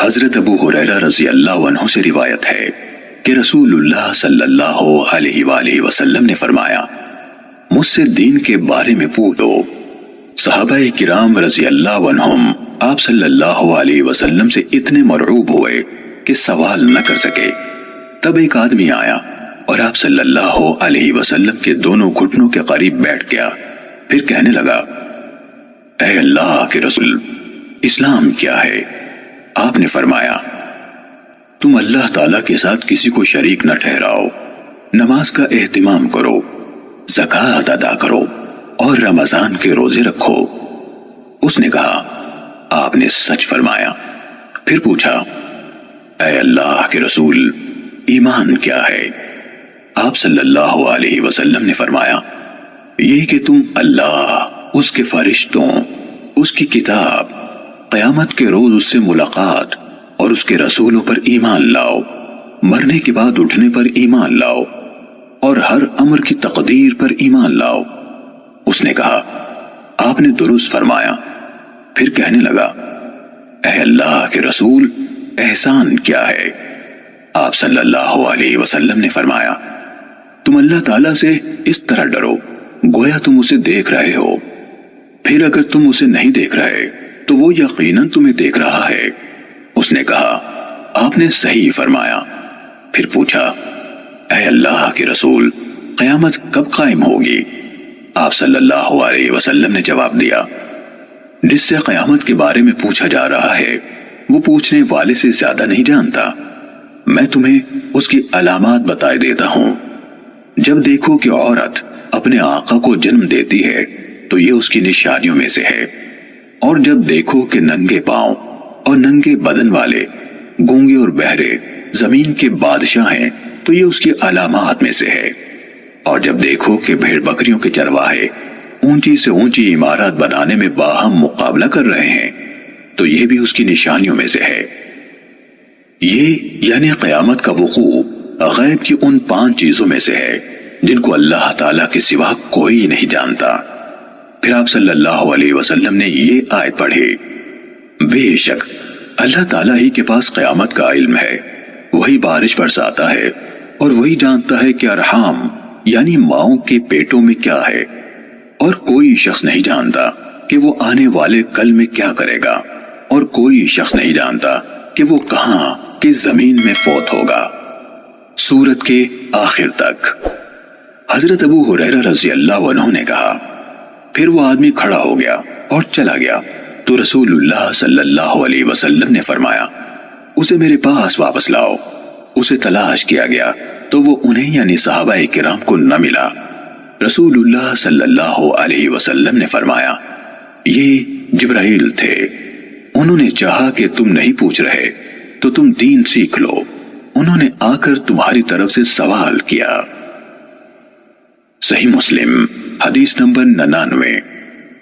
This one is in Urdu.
حضرت ابو ہریرہ رضی اللہ عنہ سے روایت ہے کہ رسول اللہ صلی اللہ علیہ وآلہ وسلم نے فرمایا، مجھ سے دین کے بارے میں پوچھو۔ صحابہ کرام رضی اللہ عنہم آپ صلی اللہ علیہ وسلم سے اتنے مرعوب ہوئے کہ سوال نہ کر سکے۔ تب ایک آدمی آیا اور آپ صلی اللہ علیہ وسلم کے دونوں گھٹنوں کے قریب بیٹھ گیا، پھر کہنے لگا، اے اللہ کے رسول، اسلام کیا ہے؟ آپ نے فرمایا، تم اللہ تعالیٰ کے ساتھ کسی کو شریک نہ ٹھہراؤ، نماز کا اہتمام کرو، زکوٰۃ ادا کرو اور رمضان کے روزے رکھو۔ اس نے کہا، آپ نے سچ فرمایا۔ پھر پوچھا، اے اللہ کے رسول، ایمان کیا ہے؟ آپ صلی اللہ علیہ وسلم نے فرمایا، یہ کہ تم اللہ، اس کے فرشتوں، اس کی کتاب، قیامت کے روز اس سے ملاقات اور اس کے رسولوں پر ایمان لاؤ، مرنے کے بعد اٹھنے پر ایمان لاؤ اور ہر امر کی تقدیر پر ایمان لاؤ۔ اس نے کہا، آپ نے درست فرمایا۔ پھر کہنے لگا، اے اللہ کے رسول، احسان کیا ہے؟ آپ صلی اللہ علیہ وسلم نے فرمایا، تم اللہ تعالیٰ سے اس طرح ڈرو گویا تم اسے دیکھ رہے ہو، پھر اگر تم اسے نہیں دیکھ رہے تو وہ یقیناً تمہیں دیکھ رہا ہے۔ اس نے کہا، آپ نے صحیح فرمایا۔ پھر پوچھا، اے اللہ کے رسول، قیامت کب قائم ہوگی؟ آپ صلی اللہ علیہ وسلم نے جواب دیا، جس سے قیامت کے بارے میں پوچھا جا رہا ہے وہ پوچھنے والے سے زیادہ نہیں جانتا۔ میں تمہیں اس کی علامات بتائے دیتا ہوں۔ جب دیکھو کہ عورت اپنے آقا کو جنم دیتی ہے تو یہ اس کی نشانیوں میں سے ہے، اور جب دیکھو کہ ننگے پاؤں اور ننگے بدن والے، گونگے اور بہرے زمین کے بادشاہ ہیں تو یہ اس کی علامات میں سے ہے، اور جب دیکھو کہ بھیڑ بکریوں کے چرواہے اونچی سے اونچی عمارات بنانے میں باہم مقابلہ کر رہے ہیں تو یہ بھی اس کی نشانیوں میں سے ہے۔ یہ یعنی قیامت کا وقوع غیب کی ان 5 چیزوں میں سے ہے جن کو اللہ تعالیٰ کے سوا کوئی نہیں جانتا۔ پھر آپ صلی اللہ علیہ وسلم نے یہ آیت پڑھی، بے شک اللہ تعالیٰ ہی کے پاس قیامت کا علم ہے، وہی بارش برساتا ہے اور وہی جانتا ہے کہ ارحام یعنی ماؤں کے پیٹوں میں کیا ہے، اور کوئی شخص نہیں جانتا کہ وہ آنے والے کل میں کیا کرے گا، اور کوئی شخص نہیں جانتا کہ وہ کہاں کس زمین میں فوت ہوگا۔ سورت کے آخر تک۔ حضرت ابو ہریرہ رضی اللہ عنہ نے کہا، پھر وہ آدمی کھڑا ہو گیا اور چلا گیا تو رسول اللہ صلی اللہ علیہ وسلم نے فرمایا، اسے میرے پاس واپس لاؤ۔ اسے تلاش کیا گیا تو وہ انہیں یعنی صحابہ کرام کو نہ ملا۔ رسول اللہ صلی اللہ علیہ وسلم نے فرمایا، یہ جبرائیل تھے، انہوں نے چاہا کہ تم نہیں پوچھ رہے تو تم دین سیکھ لو، انہوں نے آ کر تمہاری طرف سے سوال کیا۔ صحیح مسلم حدیث نمبر 99۔